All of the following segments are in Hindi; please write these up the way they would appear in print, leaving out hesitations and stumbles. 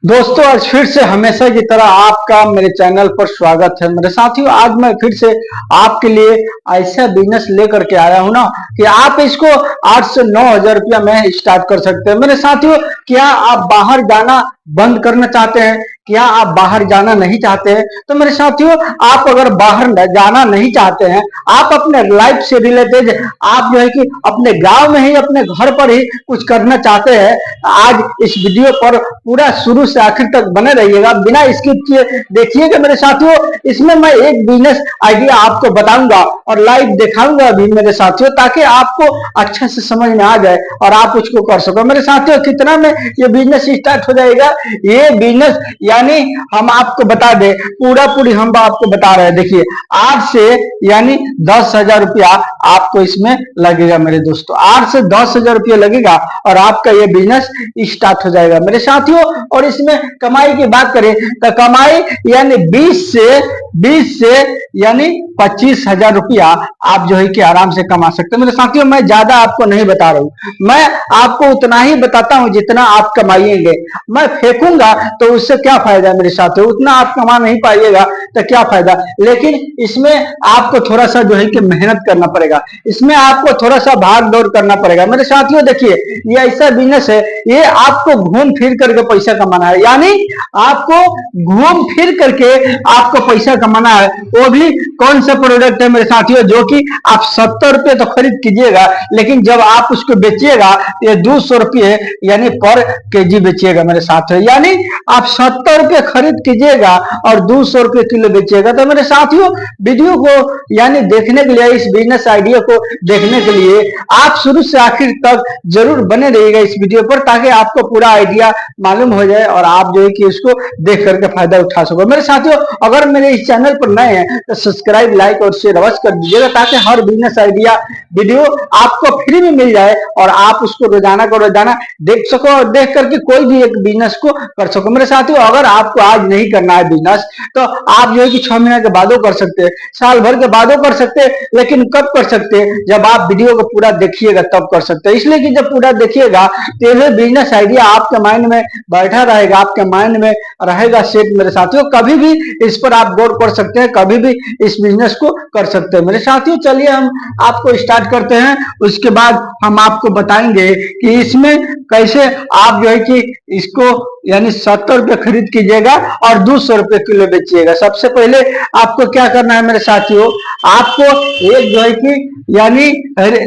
दोस्तों, आज फिर से हमेशा की तरह आपका मेरे चैनल पर स्वागत है। मेरे साथियों, आज मैं फिर से आपके लिए ऐसा बिजनेस लेकर के आया हूं ना कि आप इसको 8 से 9 हजार रुपया में स्टार्ट कर सकते हैं। मेरे साथियों, क्या आप बाहर जाना बंद करना चाहते हैं? क्या आप बाहर जाना नहीं चाहते हैं? तो मेरे साथियों, आप अगर बाहर जाना नहीं चाहते हैं, आप अपने लाइफ से रिलेटेड आप जो है कि अपने गांव में ही अपने घर पर ही कुछ करना चाहते हैं, आज इस वीडियो पर पूरा शुरू से आखिर तक बने रहिएगा, बिना स्किप किए देखिएगा। मेरे साथियों, इसमें मैं एक बिजनेस आइडिया आपको बताऊंगा और लाइव दिखाऊंगा अभी मेरे साथियों, ताकि आपको अच्छे से समझ में आ जाए और आप उसको कर सको। मेरे साथियों, कितना में ये बिजनेस स्टार्ट हो जाएगा? ये बिजनेस यानी हम आपको बता दें, पूरी हम आपको बता रहे हैं। देखिए, आज से यानी 10 हजार रुपया आपको इसमें लगेगा मेरे दोस्तों। 8 से 10 हजार रुपया लगेगा और आपका ये बिजनेस स्टार्ट हो जाएगा मेरे साथियों। और इसमें कमाई की बात करें तो कमाई यानी 20 से यानी 25 हजार रुपया आप जो है कि आराम से कमा सकते हैं मेरे साथियों। मैं ज्यादा आपको नहीं बता रहा हूं, मैं आपको उतना ही बताता हूं जितना आप कमाइएंगे। मैं फेंकूंगा तो उससे क्या फायदा मेरे साथियों? उतना आप कमा नहीं पाइएगा तो क्या फायदा। लेकिन इसमें आपको थोड़ा सा जो है कि मेहनत करना पड़ेगा, इसमें आपको थोड़ा सा भाग दौड़ करना पड़ेगा मेरे साथियों। देखिए, ये ऐसा बिजनेस है, ये आपको घूम फिर करके पैसा कमाना है, यानी आपको घूम फिर करके आपको पैसा कमाना है। वो भी कौन सा प्रोडक्ट है मेरे साथियों? जो कि आप 70 रुपये तो खरीद कीजिएगा, लेकिन जब आप उसको बेचिएगा ये 200 रुपये यानी पर केजी बेचिएगा मेरे साथियों। यानी आप 70 रुपये खरीद कीजिएगा और 200 रुपये किलो बेचिएगा। तो मेरे साथियों, वीडियो को यानी देखने के लिए, इस बिजनेस आइडिया को देखने के लिए आप शुरू से आखिर तक जरूर बने रहिएगा इस वीडियो पर, ताकि आपको पूरा आइडिया मालूम हो जाए और आप जो है कि इसको देख करके फायदा उठा सको मेरे साथियों। अगर मेरे इस चैनल पर नए हैं तो सब्सक्राइब, लाइक और शेयर अवश्य कर दीजिएगा, ताकि हर बिजनेस आइडिया वीडियो आपको फ्री में मिल जाए और आप उसको रोजाना को रोजाना देख सको और देख करके कोई भी एक बिजनेस को कर सको मेरे साथियों। अगर आपको आज नहीं करना है बिजनेस तो आप जो है कि 6 महीने के बाद कर सकते हैं, साल भर के बाद कर सकते हैं, लेकिन कब कर सकते हैं? जब आप वीडियो को पूरा देखिएगा तब कर सकते हैं। इसलिए कि जब पूरा देखिएगा तो ये बिजनेस आइडिया आपके माइंड में बैठा रहेगा, आपके माइंड में रहेगा सेट मेरे साथियों। कभी भी इस पर आप गौर कर सकते हैं, कभी भी इस बिजनेस को कर सकते हैं मेरे साथियों। चलिए हम आपको स्टार्ट करते हैं, उसके बाद हम आपको बताएंगे कि इसमें कैसे आप जो है कि इसको यानी 70 रुपये खरीद कीजिएगा और 200 रुपये किलो बेचिएगा। सबसे पहले आपको क्या करना है मेरे साथियों? आपको एक जो है कि यानी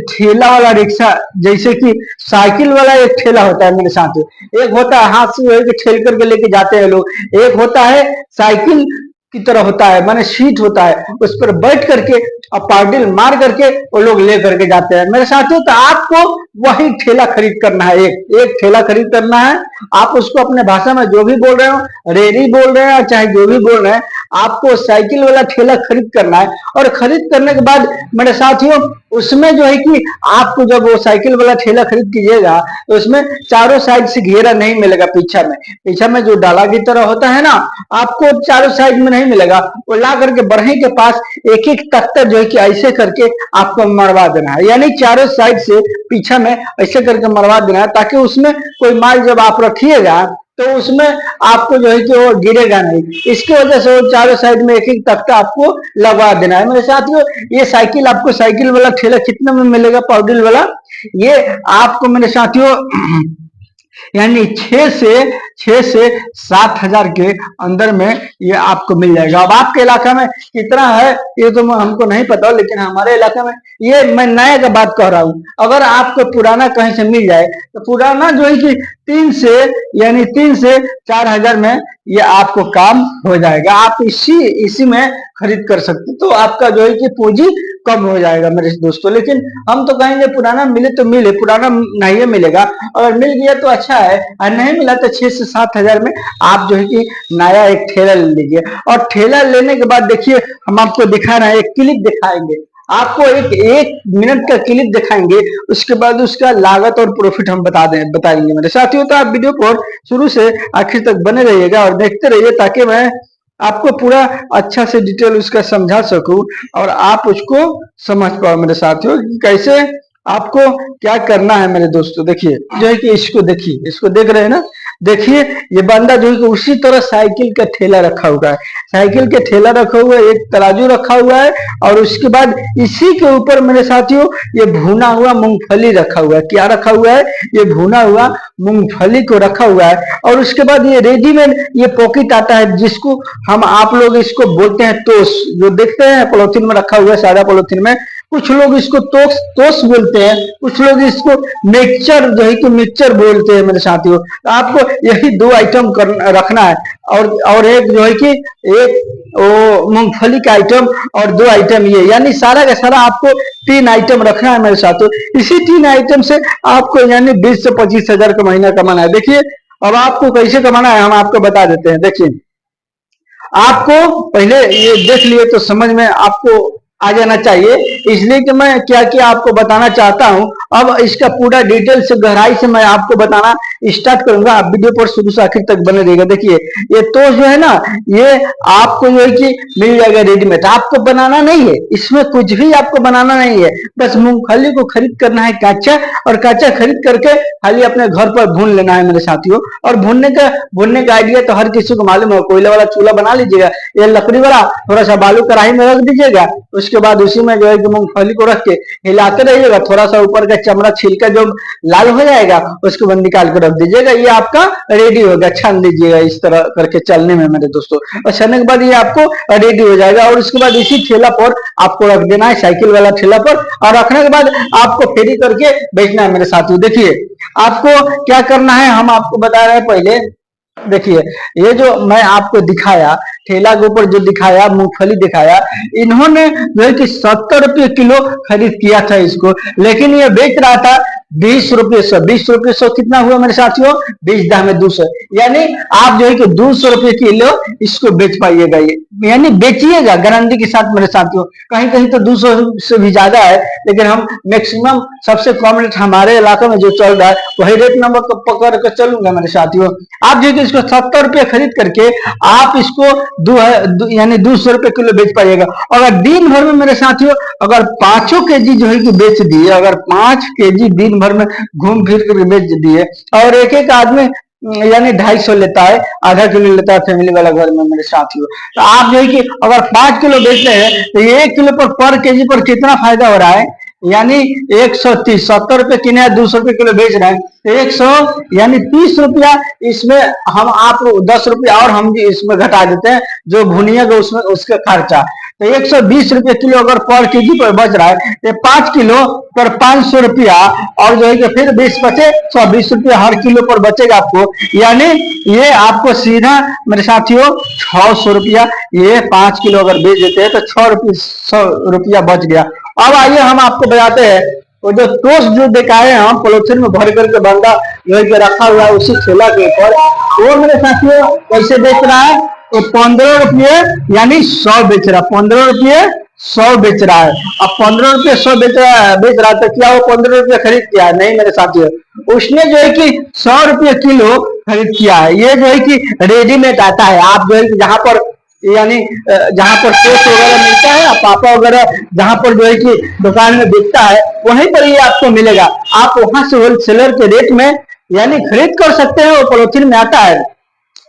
ठेला वाला रिक्शा, जैसे कि साइकिल वाला एक ठेला होता है मेरे साथियों, एक होता है हाथ से जो है कि ठेल करके लेके जाते हैं लोग, एक होता है साइकिल की तरह होता है, माने सीट होता है, उस पर बैठ करके और पार्डिल मार करके वो लोग ले करके जाते हैं मेरे साथियों। तो आपको वही ठेला खरीद करना है, एक ठेला खरीद करना है। आप उसको अपने भाषा में जो भी बोल रहे हो, रेडी बोल रहे हैं चाहे जो भी बोल रहे हैं, आपको साइकिल वाला ठेला खरीद करना है। और खरीद करने के बाद मेरे साथियों, उसमें जो है कि आपको जब वो साइकिल वाला ठेला खरीद कीजिएगा तो उसमें चारों साइड से घेरा नहीं मिलेगा। पीछा में जो डाला की तरह होता है ना, आपको चारों साइड में नहीं मिलेगा। वो ला करके बढ़ई के पास एक एक तख्ता जो है कि ऐसे करके आपको मरवा देना है, यानी चारों साइड से पीछा में ऐसे करके मरवा देना है, ताकि उसमें कोई माल जब आप रखिएगा तो उसमें आपको जो है कि वो गिरेगा नहीं। इसकी वजह से वो चारों साइड में एक एक तख्ता आपको लगवा देना है मेरे साथियों। ये साइकिल आपको साइकिल वाला ठेला कितने में मिलेगा? पाउडर वाला ये आपको मेरे साथियों यानी 6 से 7 हजार के अंदर में ये आपको मिल जाएगा। अब आपके इलाका में कितना है ये तो हमको नहीं पता, लेकिन हमारे इलाका में ये मैं नया का बात कह रहा हूँ। अगर आपको पुराना कहीं से मिल जाए तो पुराना जो है कि 3 से 4 हजार में ये आपको काम हो जाएगा। आप इसी में खरीद कर सकते, तो आपका जो है कि पूंजी कम हो जाएगा मेरे दोस्तों। लेकिन हम तो कहेंगे पुराना मिले तो मिले, पुराना नहीं मिलेगा, अगर मिल गया तो अच्छा है, और नहीं मिला तो 6 से 7 हजार में आप जो है कि नया एक ठेला ले लीजिए। और ठेला लेने के बाद देखिए, हम आपको दिखा रहे हैं, एक क्लिप दिखाएंगे आपको, एक मिनट का क्लिप दिखाएंगे, उसके बाद उसका लागत और प्रॉफिट हम बताएंगे मेरे साथियों। तो आप वीडियो को शुरू से आखिर तक बने रहिएगा और देखते रहिए, ताकि मैं आपको पूरा अच्छा से डिटेल उसका समझा सकूं और आप उसको समझ पाओ मेरे साथियों कि कैसे आपको क्या करना है मेरे दोस्तों। देखिए जो है कि इसको देखिए, इसको देख रहे हैं ना, देखिए ये बंदा जो है कि उसी तरह साइकिल का ठेला रखा हुआ है, साइकिल के ठेला रखा हुआ है, एक तराजू रखा हुआ है, और उसके बाद इसी के ऊपर मेरे साथियों ये भुना हुआ मूंगफली रखा हुआ है। क्या रखा हुआ है? ये भुना हुआ मूंगफली को रखा हुआ है। और उसके बाद ये रेडीमेड ये पॉकेट आता है, जिसको हम आप लोग इसको बोलते हैं तोस, जो देखते हैं पॉलिथीन में रखा हुआ है, सादा पॉलिथीन में। कुछ लोग इसको तोस बोलते हैं, कुछ लोग इसको मिक्सचर जो है कि मिक्सचर बोलते हैं मेरे साथियों। तो आपको यही दो आइटम रखना है, और एक जो है कि एक वो मूंगफली का आइटम और दो आइटम ये, यानी सारा का सारा आपको 3 आइटम रखना है मेरे साथियों। इसी 3 आइटम से आपको यानी 20 से 25 हजार का महीना कमाना है। देखिए अब आपको कैसे कमाना है हम आपको बता देते हैं। देखिए आपको पहले ये देख लिए तो समझ में आपको आ जाना चाहिए, इसलिए कि मैं क्या क्या आपको बताना चाहता हूं। अब इसका पूरा डिटेल से गहराई से मैं आपको बताना स्टार्ट करूंगा, आप वीडियो पर शुरू से आखिर तक बने रहिएगा। देखिए ये तो जो है ना, ये आपको जो है कि मिल जाएगा रेडीमेड, आपको बनाना नहीं है, इसमें कुछ भी आपको बनाना नहीं है। बस मूंगफली को खरीद करना है कच्चा, और कच्चा खरीद करके खाली अपने घर पर भून लेना है मेरे साथियों। और भूनने का आइडिया तो हर किसी को मालूम है, कोयले वाला चूल्हा बना लीजिएगा, ये लकड़ी वाला थोड़ा सा बालू कढ़ाई में रख दीजिएगा, उसके बाद उसी में जो है कि मूंगफली को रख के हिलाते रहिएगा, थोड़ा सा ऊपर का चमड़ा छिलका जो लाल हो जाएगा उसको बंद निकाल के रख दीजिएगा, ये आपका रेडी होगा। छान लीजिएगा इस तरह करके चलने में मेरे दोस्तों, और छानने के बाद ये आपको रेडी हो जाएगा। और उसके बाद इसी ठेला पर आपको रख देना है, साइकिल वाला ठेला पर, और रखने के बाद आपको फेरी करके बेचना है मेरे साथियों। देखिए आपको क्या करना है हम आपको बता रहे हैं पहले। देखिए ये जो मैं आपको दिखाया, ठेला के ऊपर जो दिखाया मूंगफली दिखाया, इन्होंने जो है कि 70 रुपये किलो खरीद किया था इसको, लेकिन ये बेच रहा था 20 रुपये सौ। 20 रुपये सौ कितना हुआ मेरे साथियों? 20 दाम में 200, यानी आप जो है कि 200 रुपये किलो इसको बेच पाइएगा, ये यानी बेचिएगा गारंटी के साथ मेरे साथियों। कहीं कहीं तो 200 से भी ज्यादा है, लेकिन हम मैक्सिमम सबसे कम रेट हमारे इलाके में जो चल रहा है वही रेट नंबर को पकड़ कर चलूंगा मेरे साथियों। आप जो इसको 70 रुपये खरीद करके आप इसको यानी 200 रुपये किलो बेच पाइएगा। अगर दिन भर में मेरे साथियों अगर 5 केजी जो है कि बेच दिए, अगर 5 केजी दिन भर में घूम फिर कर बेच दिए, और एक एक आदमी यानी 250 लेता है, आधा किलो लेता है फैमिली वाला घर में मेरे साथियों, तो आप जो है कि अगर 5 किलो बेचते हैं तो 1 किलो पर केजी पर कितना फायदा हो रहा है? यानी 130, 70 रुपये किने 200 रुपये किलो बेच रहे हैं, 100 यानी 30 रुपया इसमें हम आप 10 रुपया और हम इसमें घटा देते हैं जो भुनिया का उसमें उसका खर्चा। तो 120 रुपये किलो अगर पर केजी पर बच रहा है तो 5 किलो पर 500 रुपया, और जो है कि फिर 20 बचे 120 रुपया हर किलो पर बचेगा आपको, यानी ये आपको सीधा मेरे साथियों 600 रुपया, ये 5 किलो अगर बेच देते हैं तो 6 रुपया बच गया। अब आइए हम आपको बताते हैं वो जो टोस्ट जो दिखाए हम पॉलिथीन में भर करके बंदा जो है रखा हुआ है उसी ठेला के ऊपर, वो मेरे साथियों कैसे बेच रहा है? तो 15 रुपये यानी 100 बेच रहा है, 15 रुपये 100 बेच रहा है। अब 15 रुपये 100 बेच रहा है तो क्या वो 15 रुपये खरीद किया है? नहीं मेरे साथियों, उसने जो है कि 100 रुपये किलो खरीद किया है। ये जो है कि रेडीमेड आता है, आप जो है कि जहां पर यानी जहां पर टोस्ट वगैरह मिलता है, पापा वगैरह जहां पर जो है कि दुकान में बिकता है वहीं पर ये आपको मिलेगा। आप वहां से होलसेलर के रेट में यानी खरीद कर सकते हैं, वो पॉलिथीन में आता है,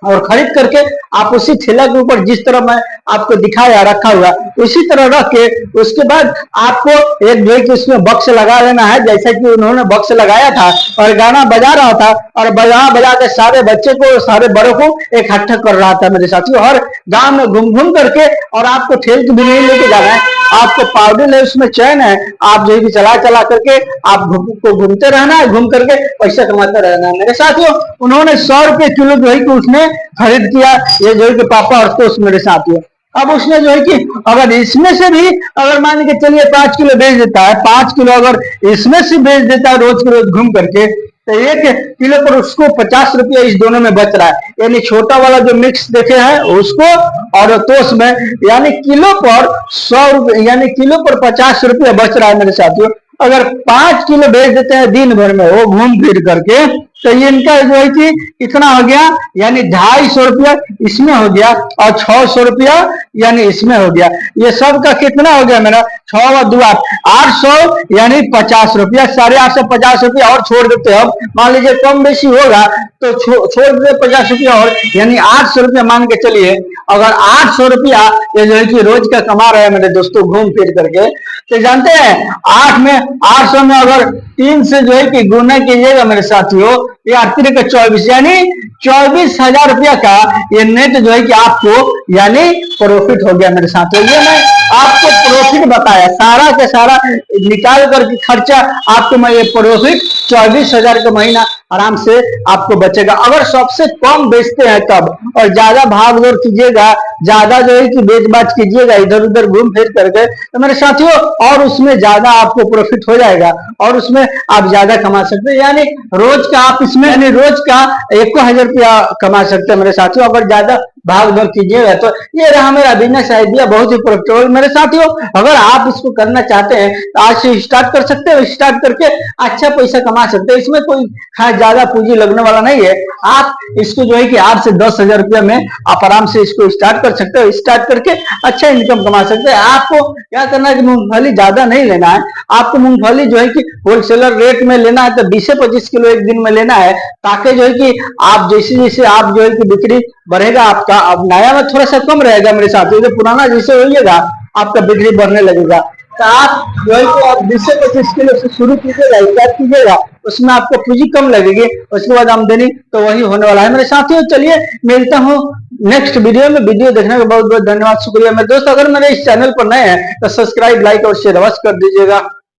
और खरीद करके आप उसी ठेला के ऊपर जिस तरह मैं आपको दिखाया रखा हुआ उसी तरह रख के उसके बाद आपको एक जो है कि उसमें बक्स लगा लेना है, जैसा कि उन्होंने बक्स लगाया था और गाना बजा रहा था, और बजा के सारे बच्चे को सारे बड़ों को इकट्ठा कर रहा था मेरे साथियों, हर गांव में घूम घूम करके। और आपको ठेल के भी नहीं लेके जाना है, आपको पाउडर है उसमें चैन है, आप जो है कि चला चला करके आप घूमते रहना है, घूम करके पैसा कमाते रहना है मेरे साथियों। उन्होंने 100 रुपये किलो जो है कि उसने खरीद किया, ये जो है कि पापा और टोस्ट मेरे साथियों। अब उसने जो है कि अगर इसमें से भी अगर मान के चलिए 5 किलो बेच देता है, 5 किलो अगर इसमें से बेच देता है रोज के रोज घूम करके, तो 1 किलो पर उसको 50 रुपया इस दोनों में बच रहा है। यानी छोटा वाला जो मिक्स देखे हैं उसको और टोस्ट में, यानी किलो पर 100 रुपये यानी किलो पर 50 रुपया बच रहा है मेरे साथियों। अगर 5 किलो बेच देते हैं दिन भर में वो घूम फिर करके, तो ये इनका जो है कि कितना हो गया, यानी 250 रुपया इसमें हो गया और 600 रुपया यानी इसमें हो गया। ये सब का कितना हो गया मेरा, 6 और 2 800 यानी 50 रुपया, 850 रुपया और छोड़ देते हैं। अब मान लीजिए कम बेसी होगा तो छोड़ देते 50 रुपया और, यानी 800 रुपया मान के चलिए। अगर 800 रुपया ये जो है कि रोज का कमा रहे हैं मेरे दोस्तों घूम फिर करके, तो जानते हैं 800 में अगर 3 से जो है कि गुना कीजिएगा मेरे साथियों, ये 8 का 24 यानी 24,000 रुपया का ये नेट जो है कि आपको यानी प्रॉफिट हो गया मेरे साथियों। ये मैं आपको प्रॉफिट बताया, सारा का सारा निकाल करके खर्चा आपको मैं ये प्रॉफिट 24,000 का महीना आराम से आपको बचेगा। अगर सबसे कम बेचते हैं तब, और ज्यादा भाग दौड़ कीजिएगा, ज्यादा जो है कि बेच बाच कीजिएगा इधर उधर घूम फिर करके, तो मेरे साथियों और उसमें ज्यादा आपको प्रॉफिट हो जाएगा और उसमें आप ज्यादा कमा सकते हैं। यानी रोज का आप इसमें यानी रोज का 1,000 रुपया कमा सकते हैं मेरे साथियों, अगर ज्यादा भाग दौड़ कीजिएगा तो। ये रहा मेरा बिजनेस आइडिया, बहुत ही प्रॉफिटेबल मेरे साथियों। अगर आप इसको करना चाहते हैं तो आज से स्टार्ट कर सकते हैं, स्टार्ट करके अच्छा पैसा कमा सकते हैं। इसमें कोई खास ज्यादा पूंजी लगने वाला नहीं है। आप इसको जो है कि 8 से 10,000 रुपया में आप आराम से इसको स्टार्ट कर सकते हो, स्टार्ट करके अच्छा इनकम कमा सकते हैं। आपको क्या करना है कि मूंगफली ज्यादा नहीं लेना है, आपको मूंगफली जो है कि होलसेलर रेट में लेना है, तो 20 से 25 किलो एक दिन में लेना है, ताकि जो है कि आप जैसे जैसे आप जो है कि बिक्री बढ़ेगा आपका, अब नया में थोड़ा सा कम रहेगा मेरे साथियों, जो पुराना जैसे होइएगा आपका बिक्री बढ़ने लगेगा। तो आप जो है कि आप 20 से 25 किलो से शुरू कीजिएगा, स्टार्ट कीजिएगा, उसमें आपको पूंजी कम लगेगी, उसके बाद आमदनी तो वही होने वाला है मेरे साथियों। चलिए मिलता हूँ नेक्स्ट वीडियो में। वीडियो देखने का बहुत बहुत धन्यवाद, शुक्रिया मेरे दोस्त। अगर मेरे इस चैनल पर नए हैं तो सब्सक्राइब, लाइक और शेयर अवश्य कर दीजिएगा।